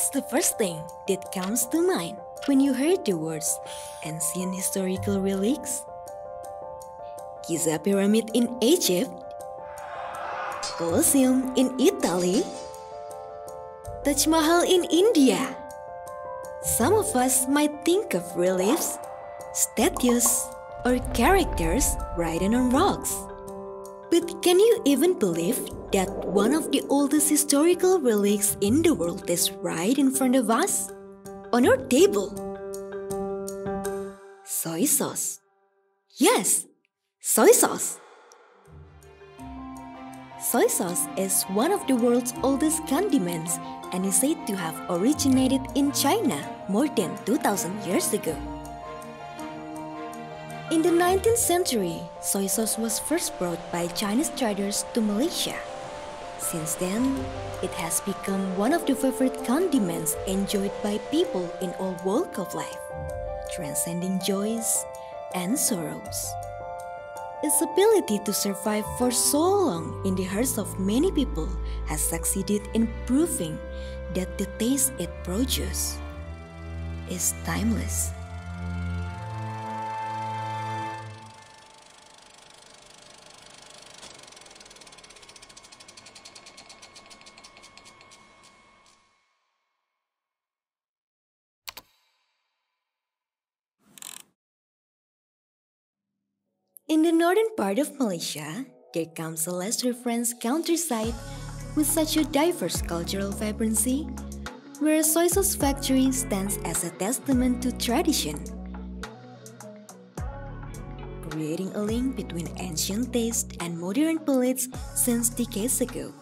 What's the first thing that comes to mind when you heard the words ancient historical relics? Giza Pyramid in Egypt? Colosseum in Italy? Taj Mahal in India? Some of us might think of reliefs, statues, or characters written on rocks. But can you even believe that one of the oldest historical relics in the world is right in front of us? On our table? Soy sauce. Yes, soy sauce. Soy sauce is one of the world's oldest condiments and is said to have originated in China more than 2,000 years ago. In the 19th century, soy sauce was first brought by Chinese traders to Malaysia. Since then, it has become one of the favorite condiments enjoyed by people in all walks of life, transcending joys and sorrows. Its ability to survive for so long in the hearts of many people has succeeded in proving that the taste it produces is timeless. In the northern part of Malaysia, there comes a less referenced countryside with such a diverse cultural vibrancy, where a soy sauce factory stands as a testament to tradition, creating a link between ancient taste and modern palates since decades ago.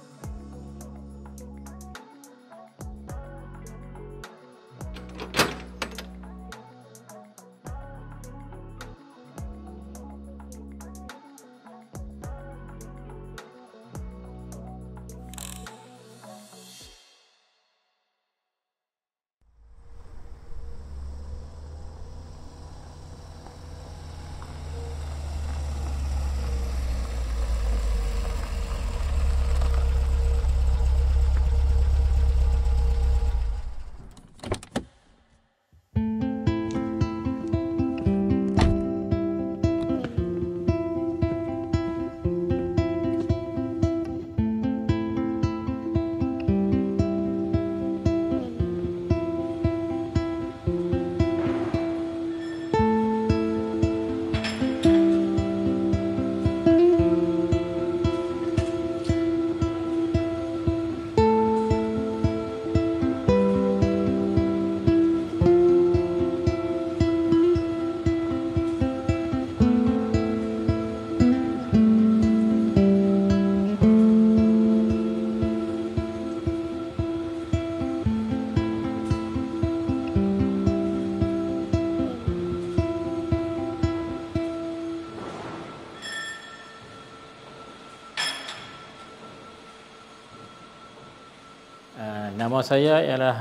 Nama saya ialah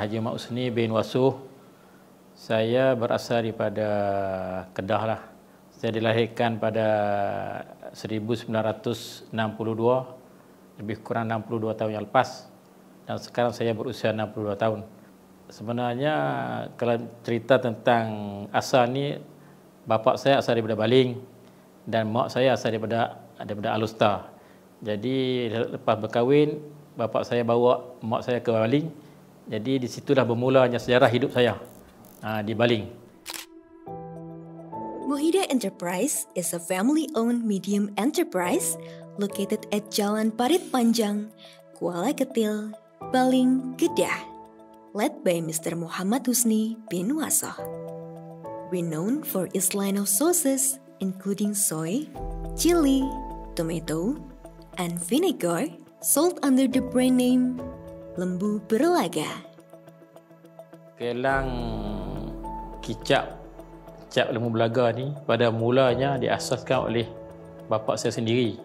Haji Mat Usni bin Wasuh. Saya berasal daripada Kedah lah. Saya dilahirkan pada 1962, lebih kurang 62 tahun yang lepas. Dan sekarang saya berusia 62 tahun. Sebenarnya kalau cerita tentang asal ni, bapa saya asal daripada Baling dan mak saya asal daripada Alustar. Jadi lepas berkahwin, bapa saya bawa mak saya ke Baling. Jadi di situlah bermulanya sejarah hidup saya di Baling. Muhida Enterprise is a family-owned medium enterprise located at Jalan Parit Panjang, Kuala Ketil, Baling, Kedah, led by Mr. Muhammad Husni bin Wasuh. Renowned for its line of sauces, including soy, chili, tomato, and vinegar, sold under the brand name Lembu Berlaga. Kelang kicap lembu belaga ni pada mulanya diasaskan oleh bapa saya sendiri.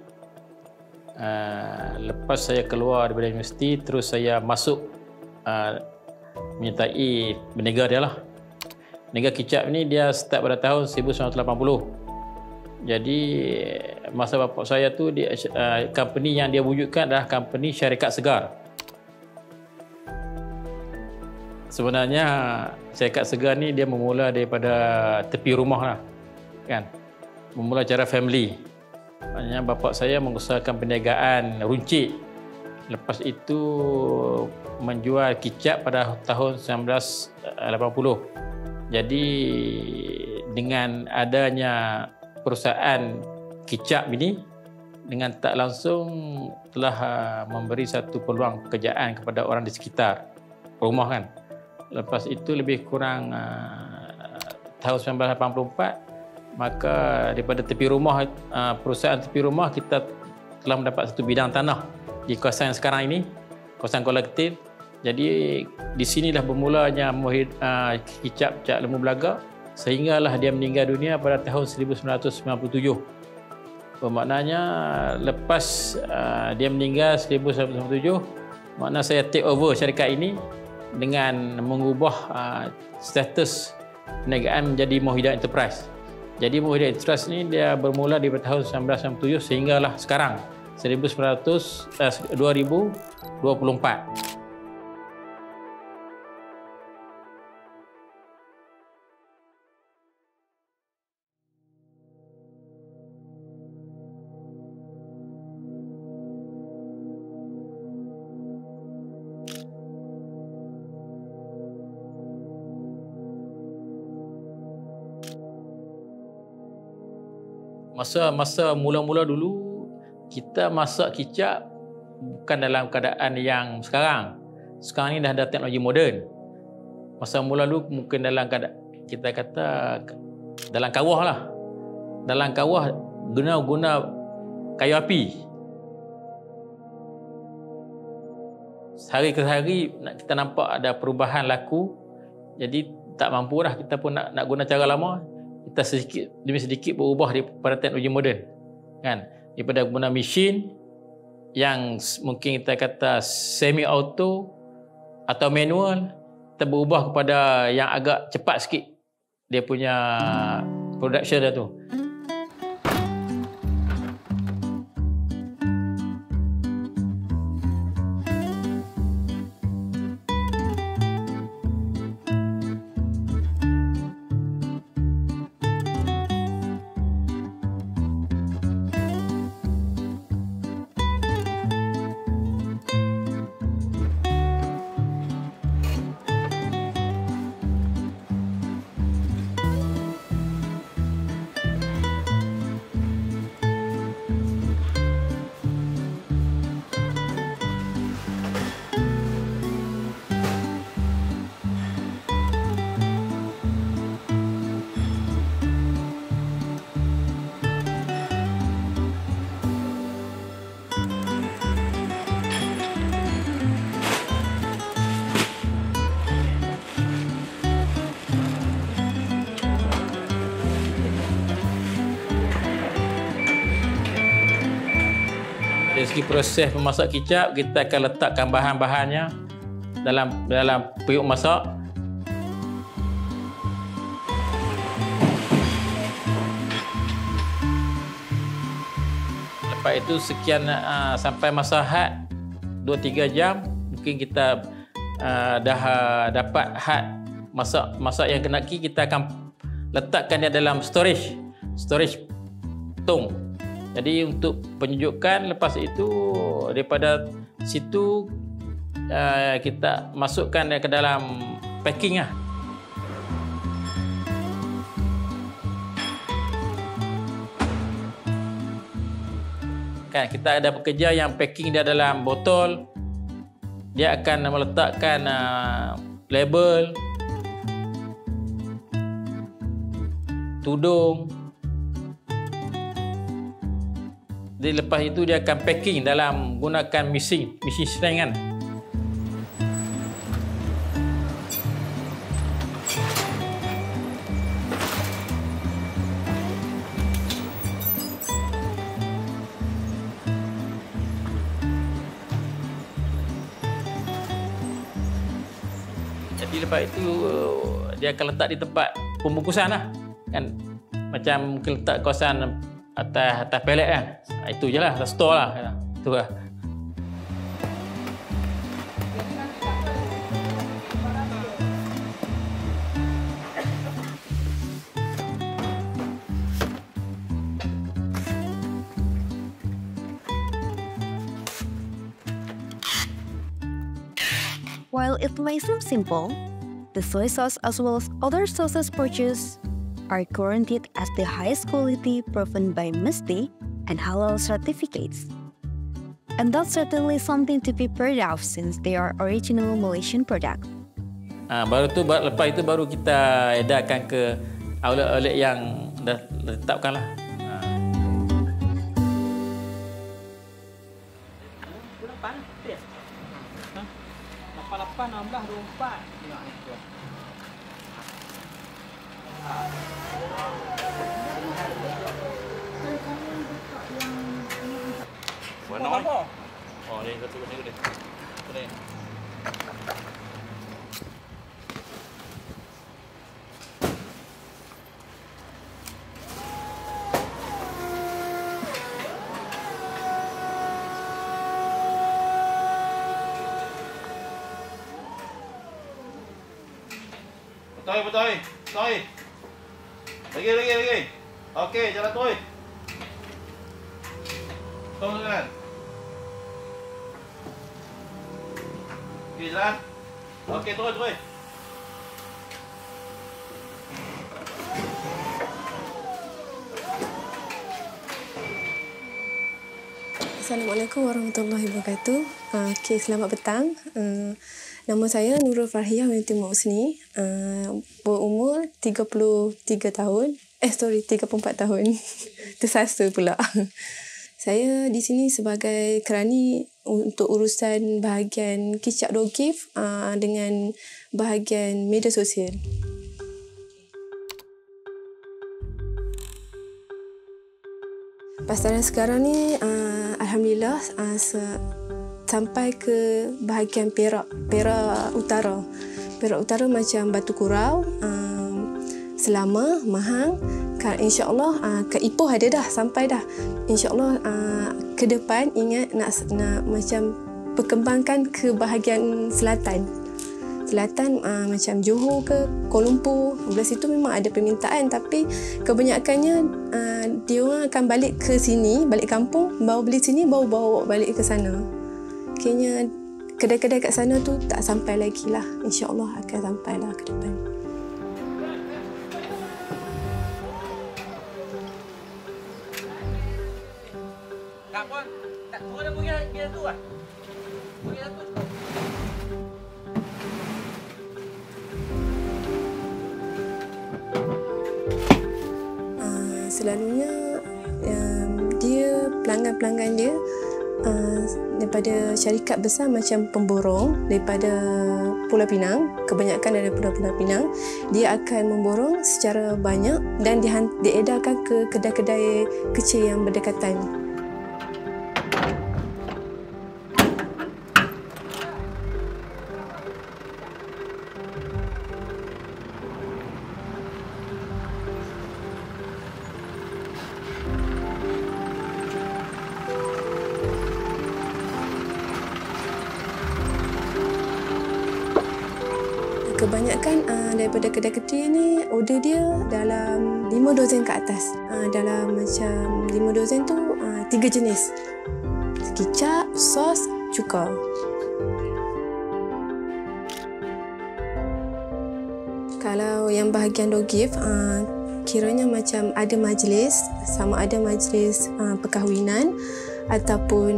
Lepas saya keluar daripada universiti, terus saya masuk menyertai berniaga dia lah. Berniaga kicap ni dia start pada tahun 1980. Jadi masa bapa saya tu company yang dia wujudkan adalah company Syarikat Segar. Sebenarnya syarikat segar ni dia memula daripada tepi rumah lah, kan. Memula cara family. Maknanya bapa saya mengusahakan perniagaan runcit. Lepas itu menjual kicap pada tahun 1980. Jadi dengan adanya perusahaan kicap ini, dengan tak langsung telah memberi satu peluang pekerjaan kepada orang di sekitar rumah, kan. Lepas itu lebih kurang tahun 1984, maka daripada tepi rumah, perusahaan tepi rumah, kita telah mendapat satu bidang tanah di kawasan yang sekarang ini, kawasan kolektif. Jadi di sinilah bermulanya kicap Cak Lembu Belaga, sehinggalah dia meninggal dunia pada tahun 1997. Bermaknanya lepas dia meninggal 1997, makna saya take over syarikat ini dengan mengubah status perniagaan menjadi Mohidah Enterprise. Jadi Mohidah Enterprise ini dia bermula di tahun 1997 sehinggalah sekarang 2024. Masa mula-mula dulu, kita masak kicap bukan dalam keadaan yang sekarang. Sekarang ni dah ada teknologi moden. Masa mula dulu mungkin dalam keadaan, kita kata dalam kawah lah. Dalam kawah guna kayu api. Sehari ke hari kita nampak ada perubahan laku. Jadi tak mampu dah, kita pun nak guna cara lama. Kita sedikit demi sedikit berubah daripada teknologi moden, kan, daripada guna mesin yang mungkin kita kata semi auto atau manual, kita berubah kepada yang agak cepat sikit dia punya production dia tu. Dari segi proses memasak kicap, kita akan letakkan bahan-bahannya dalam periuk masak. Lepas itu sekian sampai masak had 2-3 jam, mungkin kita dah dapat had masak yang kenaki, kita akan letakkan dia dalam storage tong. Jadi untuk penyejukan, lepas itu daripada situ kita masukkan dia ke dalam packing lah. Kan kita ada pekerja yang packing dia dalam botol, dia akan meletakkan label, tudung. Jadi lepas itu dia akan packing dalam gunakan mesin selengan. Jadi lepas itu dia akan letak di tempat pembungkusan lah, kan, macam mungkin letak kawasan atas pelet kan. Itu je lah, atas store lah. Itu lah. While it may seem simple, the soy sauce as well as other sauces purchased are guaranteed as the highest quality proven by MISTI and halal certificates. And that's certainly something to be proud of since they are original Malaysian product. Lepas itu baru kita edarkan ke outlet-outlet yang dah ditetapkan lah. Warna apa? Oh, ni satu ni dia. Ni. Betul. Lagi. Okey, jalan terus. Tolong jalan. Okey, jalan. Okey, terus. Assalamualaikum warahmatullahi wabarakatuh. Okey, selamat petang. Nama saya Nurul Farhiyah binti Muhsini. Berumur 34 tahun. 34 tahun. Tersasa pula. Saya di sini sebagai kerani untuk urusan bahagian kicap dogif dengan bahagian media sosial. Pasaran sekarang ni alhamdulillah sampai ke bahagian Perak Utara. Perak Utara macam Batu Kurau, Selama, Mahang. InsyaAllah ke Ipoh ada dah, sampai dah. InsyaAllah ke depan ingat nak macam perkembangkan ke bahagian selatan. Macam Johor ke Kuala Lumpur. Belah situ memang ada permintaan tapi kebanyakannya dia orang akan balik ke sini, balik kampung, bawa beli sini, bawa balik ke sana. Kayaknya kedai-kedai kat sana tu tak sampai lagi lah. InsyaAllah akan sampai lah ke depan. Tak pun, tak boleh pergi tu lah. Pergi tu. Selalunya dia pelanggan-pelanggan dia daripada syarikat besar macam pemborong daripada Pulau Pinang, kebanyakan dari Pulau Pinang, dia akan memborong secara banyak dan diedarkan ke kedai-kedai kecil yang berdekatan. Kebanyakan daripada kedai kecil ni order dia dalam 5 dozen ke atas. Dalam macam 5 dozen tu 3 jenis. Kicap, sos, cuka. Kalau yang bahagian dogif, kiranya macam ada majlis, sama ada majlis perkahwinan ataupun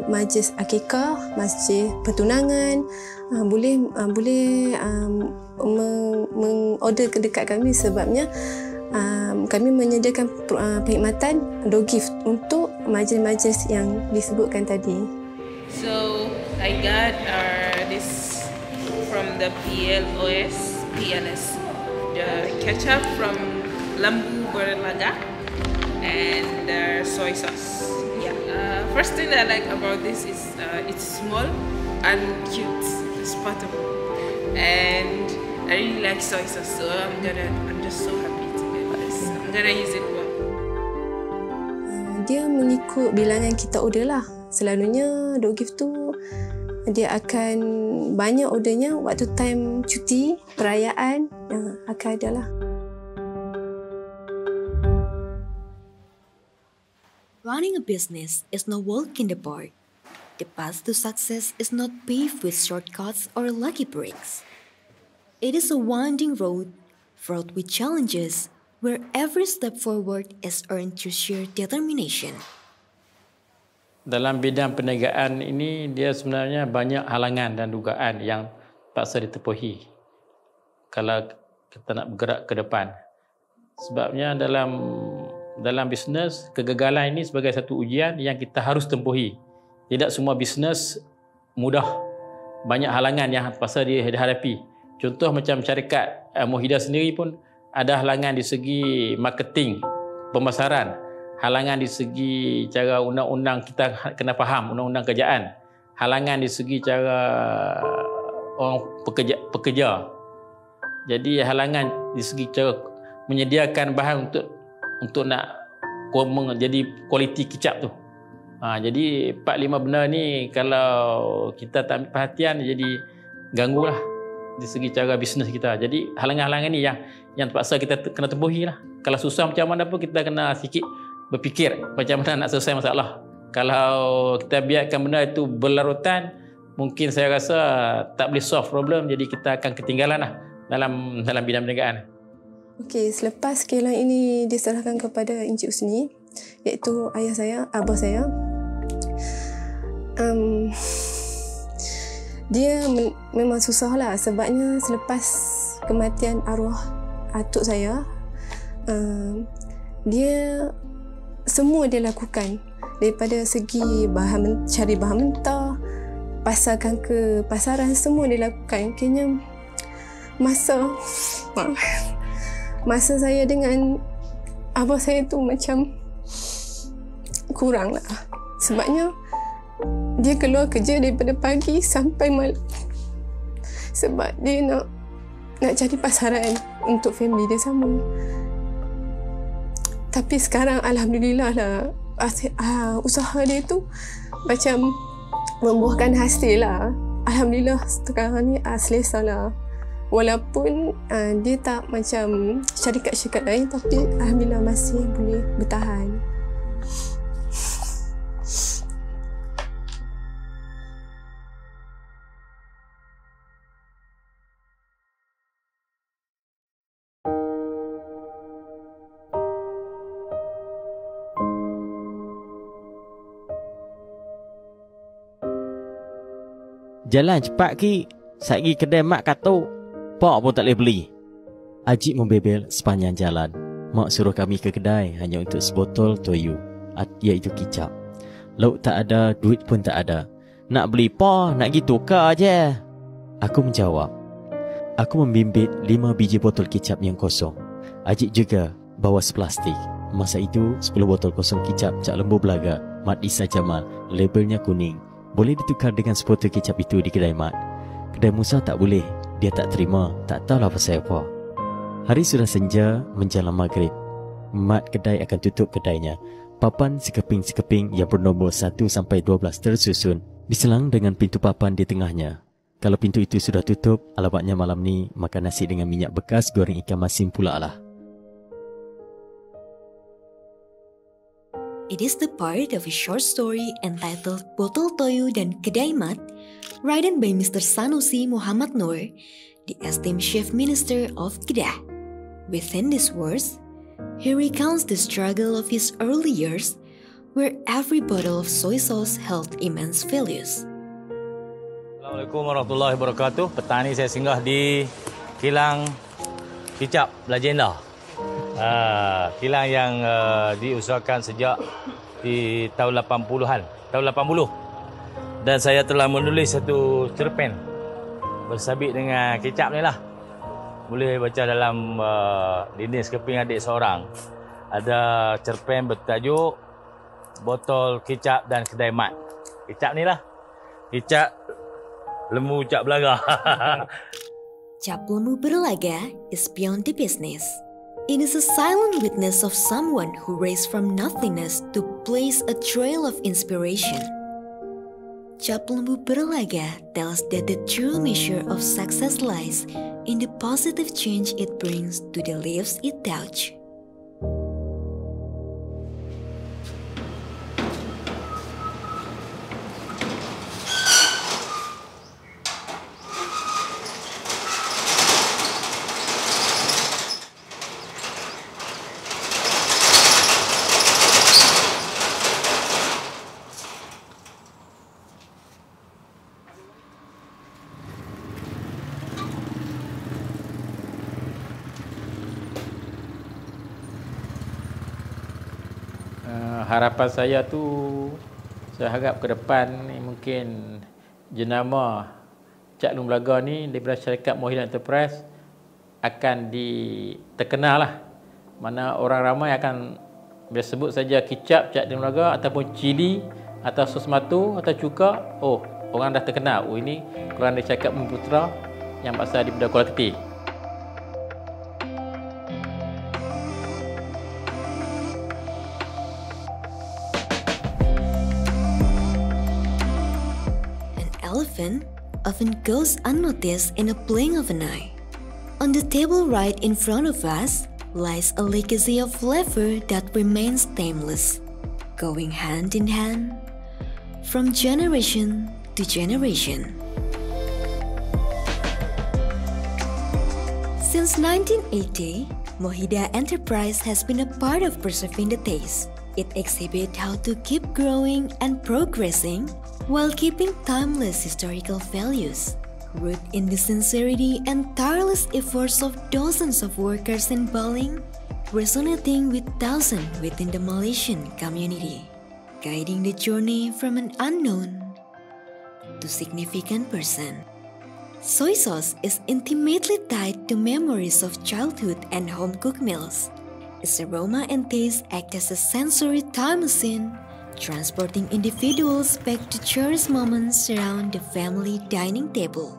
majlis akikah, majlis pertunangan, boleh mengorder dekat kami sebabnya kami menyediakan perkhidmatan dogif untuk majlis-majlis yang disebutkan tadi. So I got this from the PLS, the ketchup from Lembu Berlaga and the soy sauce. First thing that I like about this is it's small and cute, it's portable, and I really like soy sauce, so I'm just so happy to get this. I'm gonna use it well. Dia mengikut bilangan kita order lah. Selalunya dogif tu dia akan banyak ordernya waktu time cuti, perayaan akan ada lah. Running a business is no walk in the park. The path to success is not paved with shortcuts or lucky breaks. It is a winding road fraught with challenges where every step forward is earned through sheer determination. Dalam bidang perniagaan ini, dia sebenarnya banyak halangan dan dugaan yang terpaksa ditepuhi kalau kita nak bergerak ke depan. Sebabnya dalam bisnes, kegagalan ini sebagai satu ujian yang kita harus tempuhi. Tidak semua bisnes mudah. Banyak halangan yang terpaksa dihadapi. Contoh macam syarikat Muhyiddin sendiri pun ada halangan di segi marketing, pemasaran, halangan di segi cara undang-undang kita kena faham, undang-undang kerjaan, halangan di segi cara orang pekerja. Jadi halangan di segi cara menyediakan bahan untuk nak jadi kualiti kicap tu. Jadi 4-5 benda ni kalau kita tak ambil perhatian jadi ganggulah di segi cara bisnes kita. Jadi halangan-halangan ni yang terpaksa kita kena tempuhi lah. Kalau susah macam mana pun kita kena sikit berfikir macam mana nak selesai masalah. Kalau kita biarkan benda itu berlarutan, mungkin saya rasa tak boleh solve problem, jadi kita akan ketinggalan lah dalam bidang perniagaan. Okey, selepas kilang ini diserahkan kepada Encik Usni, iaitu ayah saya, abah saya, dia memang susah lah sebabnya selepas kematian arwah atuk saya, dia semua dia lakukan daripada segi cari bahan mentah, pasarkan ke pasaran, semua dia lakukan. Kayaknya masa saya dengan abah saya tu macam kurang lah, sebabnya dia keluar kerja daripada pagi sampai malam sebab dia nak cari pasaran untuk family dia sama. Tapi sekarang alhamdulillah lah, usaha dia tu macam membuahkan hasil lah. Alhamdulillah sekarang ni selesa lah. Walaupun dia tak macam syarikat-syarikat lain, tapi alhamdulillah masih boleh bertahan. Jalan cepat ki. Saiki kedai mak katuk. Pak pun tak boleh beli. Ajik membebel sepanjang jalan. Mak suruh kami ke kedai hanya untuk sebotol toyu, iaitu kicap. Lauk tak ada, duit pun tak ada. Nak beli pa, nak pergi tukar je. Aku menjawab. Aku membimbit 5 biji botol kicap yang kosong. Ajik juga bawa seplastik. Masa itu 10 botol kosong kicap Cak Lembu Belaga, Mat Isa Jamal, labelnya kuning. Boleh ditukar dengan sebotol kicap itu di kedai Mat. Kedai Musa tak boleh. Dia tak terima, tak tahulah pasal apa. Hari sudah senja menjelang maghrib. Mat kedai akan tutup kedainya. Papan sekeping-sekeping yang bernombor 1 sampai 12 tersusun diselang dengan pintu papan di tengahnya. Kalau pintu itu sudah tutup, alamatnya malam ni makan nasi dengan minyak bekas goreng ikan masin pula lah. It is the part of a short story entitled Botol Toyu dan Kedai Mat, written by Mr. Sanusi Muhammad Nur, the esteemed Chief Minister of Kedah. Within these words, he recounts the struggle of his early years, where every bottle of soy sauce held immense values. Assalamualaikum warahmatullahi wabarakatuh. Petang ni saya singgah di kilang kicap Legenda. Kilang yang diusahakan sejak di tahun 80-an, tahun 80. Dan saya telah menulis satu cerpen bersabit dengan kicap ni lah. Boleh baca dalam dinding sekeping adik seorang. Ada cerpen bertajuk Botol Kicap dan Kedai Mat. Kicap ni lah. Kicap Lembu Cak Belaga. Cap Lembu Berlaga is beyond the business. It is a silent witness of someone who raised from nothingness to blaze a trail of inspiration. Cap Lembu Berlaga tells that the true measure of success lies in the positive change it brings to the lives it touches. Harapan saya tu, saya harap ke depan ni mungkin jenama Cak Long Belaga ni daripada syarikat Mohidan Enterprise akan terkenal lah. Mana orang ramai akan bila sebut saja kicap Cak Long Belaga ataupun cili atau sos matu atau cuka, oh orang dah terkenal. Oh ini keluaran dari syarikat Bumi Putra yang berasal daripada Kuala Ketir. Elephant often goes unnoticed in a blink of an eye. On the table right in front of us lies a legacy of flavor that remains timeless, going hand in hand from generation to generation. Since 1980, Mohida Enterprise has been a part of preserving the taste. It exhibits how to keep growing and progressing while keeping timeless historical values, rooted in the sincerity and tireless efforts of dozens of workers in Baling, resonating with thousands within the Malaysian community, guiding the journey from an unknown to significant person. Soy sauce is intimately tied to memories of childhood and home-cooked meals. Its aroma and taste act as a sensory time machine, transporting individuals back to cherished moments around the family dining table.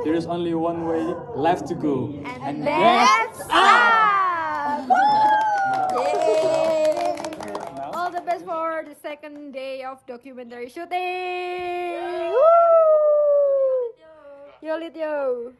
There is only one way left to go. And that's up! Yay! All the best for the second day of documentary shooting! Woo! Yo, Lit Yo!